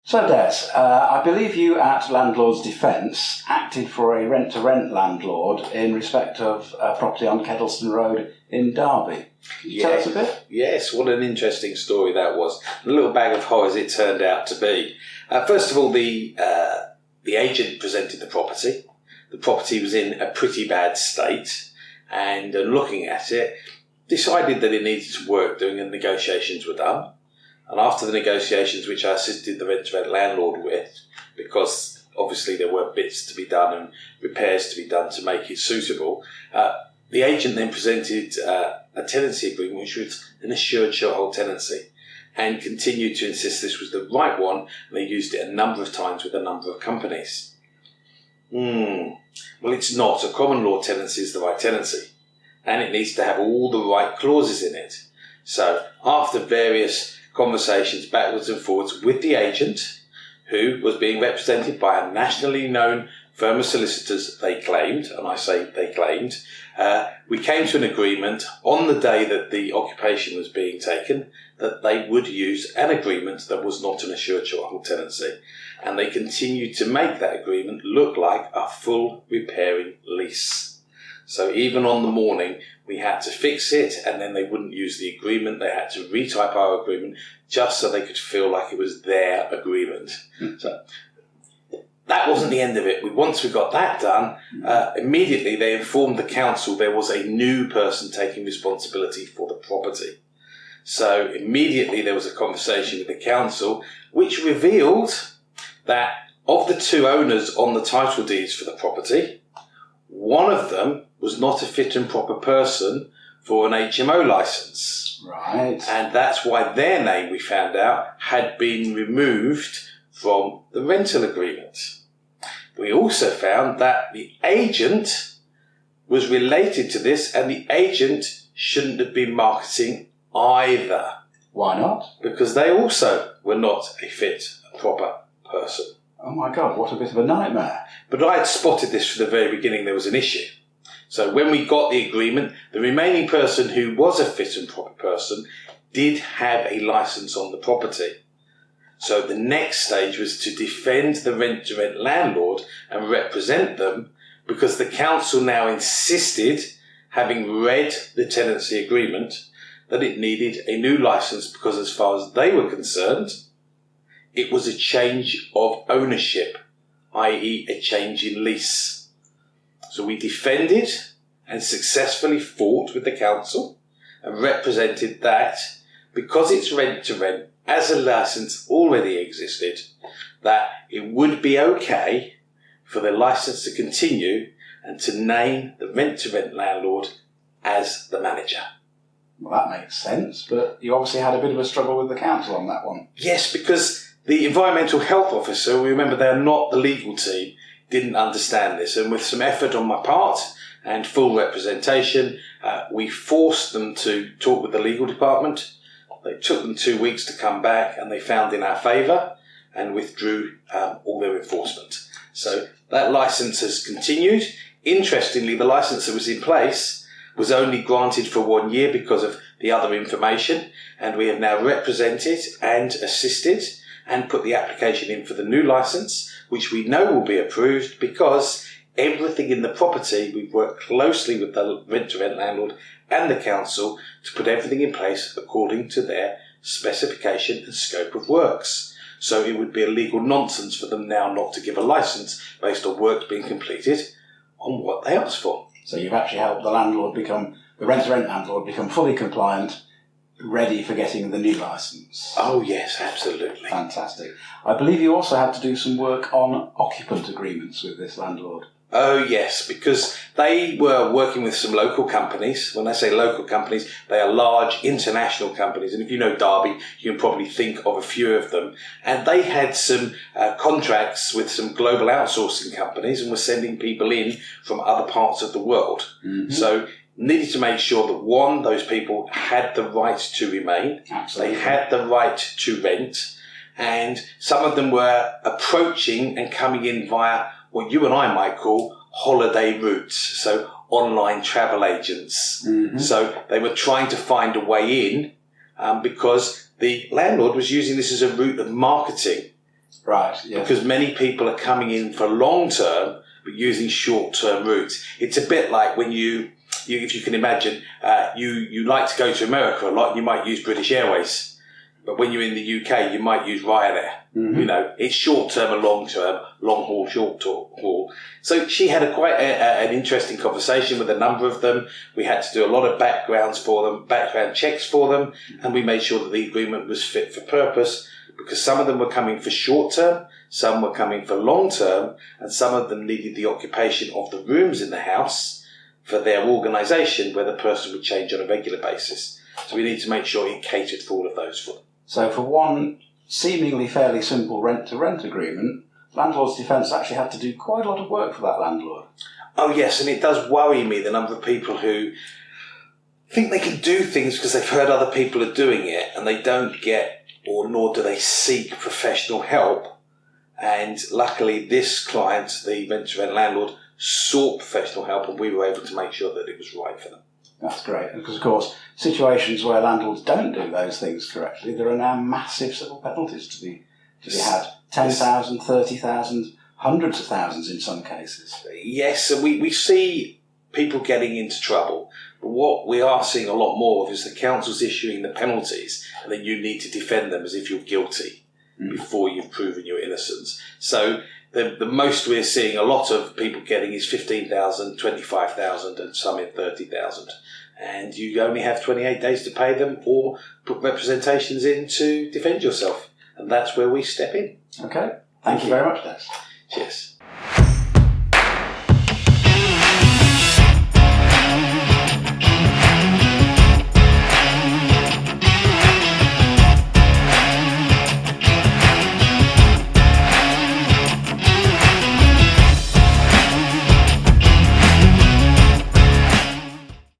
So Des, I believe you at Landlord Defence acted for a rent-to-rent landlord in respect of a property on Kedleston Road in Derby. Can you tell us a bit? Yes, what an interesting story that was. A little bag of horrors it turned out to be. First of all, the agent presented the property. The property was in a pretty bad state, and looking at it, decided that it needed some work doing, and negotiations were done. And after the negotiations, which I assisted the rent-to-rent landlord with, because obviously there were bits to be done and repairs to be done to make it suitable, the agent then presented a tenancy agreement, which was an assured short-hold tenancy, and continued to insist this was the right one, and they used it a number of times with a number of companies. Well, it's not. A common law tenancy is the right tenancy, and it needs to have all the right clauses in it. So after various conversations backwards and forwards with the agent, who was being represented by a nationally known firm of solicitors, they claimed, and I say they claimed, we came to an agreement on the day that the occupation was being taken that they would use an agreement that was not an assured short-hold tenancy, and they continued to make that agreement look like a full repairing lease. So even on the morning, we had to fix it, and then they wouldn't use the agreement. They had to retype our agreement just so they could feel like it was their agreement. So that wasn't the end of it. Once we got that done, immediately they informed the council there was a new person taking responsibility for the property. So immediately there was a conversation with the council, which revealed that of the two owners on the title deeds for the property, one of them was not a fit and proper person for an HMO licence. Right. And that's why their name, we found out, had been removed from the rental agreement. We also found that the agent was related to this, and the agent shouldn't have been marketing either. Why not? Because they also were not a fit and proper person. Oh my God, what a bit of a nightmare. But I had spotted this from the very beginning there was an issue. So when we got the agreement, the remaining person who was a fit and proper person did have a licence on the property. So the next stage was to defend the rent-to-rent landlord and represent them, because the council now insisted, having read the tenancy agreement, that it needed a new licence because as far as they were concerned, it was a change of ownership, i.e. a change in lease. So we defended and successfully fought with the council and represented that because it's rent-to-rent, as a licence already existed, that it would be okay for the licence to continue and to name the rent-to-rent landlord as the manager. Well, that makes sense, but you obviously had a bit of a struggle with the council on that one. Yes, because the environmental health officer, we remember they're not the legal team, didn't understand this, and with some effort on my part and full representation, we forced them to talk with the legal department. They took them 2 weeks to come back, and they found in our favour and withdrew all their enforcement. So that licence has continued. Interestingly, the licence that was in place was only granted for 1 year because of the other information, and we have now represented and assisted and put the application in for the new licence, which we know will be approved because everything in the property, we've worked closely with the rent-to-rent landlord and the council to put everything in place according to their specification and scope of works. So it would be a legal nonsense for them now not to give a licence based on work being completed on what they asked for. So you've actually helped the rent-to-rent landlord become fully compliant, ready for getting the new licence. Oh yes, absolutely. Fantastic. I believe you also had to do some work on occupant agreements with this landlord. Oh yes, because they were working with some local companies. When I say local companies, they are large international companies. And if you know Derby, you can probably think of a few of them. And they had some contracts with some global outsourcing companies and were sending people in from other parts of the world. Mm-hmm. So needed to make sure that, one, those people had the right to remain. Absolutely. They had the right to rent. And some of them were approaching and coming in via what you and I might call holiday routes, so online travel agents. Mm-hmm. So they were trying to find a way in because the landlord was using this as a route of marketing. Right, yes. Because many people are coming in for long term, but using short term routes. It's a bit like when if you can imagine, you like to go to America a lot, you might use British Airways. But when you're in the UK, you might use Ryanair. Mm-hmm. You know, it's short term and long term, long haul, short haul. So she had quite an interesting conversation with a number of them. We had to do a lot of background checks for them, and we made sure that the agreement was fit for purpose, because some of them were coming for short term, some were coming for long term, and some of them needed the occupation of the rooms in the house for their organisation, where the person would change on a regular basis. So we need to make sure it catered for all of those for them. So for one seemingly fairly simple rent-to-rent agreement, Landlord's Defence actually had to do quite a lot of work for that landlord. Oh yes, and it does worry me, the number of people who think they can do things because they've heard other people are doing it, and they don't get, or nor do they seek professional help. And luckily this client, the rent-to-rent landlord, sought professional help, and we were able to make sure that it was right for them. That's great, because of course, situations where landlords don't do those things correctly, there are now massive civil penalties to be had. 10,000, 30,000, hundreds of thousands in some cases. Yes, and we see people getting into trouble, but what we are seeing a lot more of is the council's issuing the penalties, and then you need to defend them as if you're guilty before you've proven your innocence. So the most we're seeing a lot of people getting is 15,000, 25,000, and some in 30,000. And you only have 28 days to pay them or put representations in to defend yourself. And that's where we step in. Okay. Thank you very much, Des. Cheers.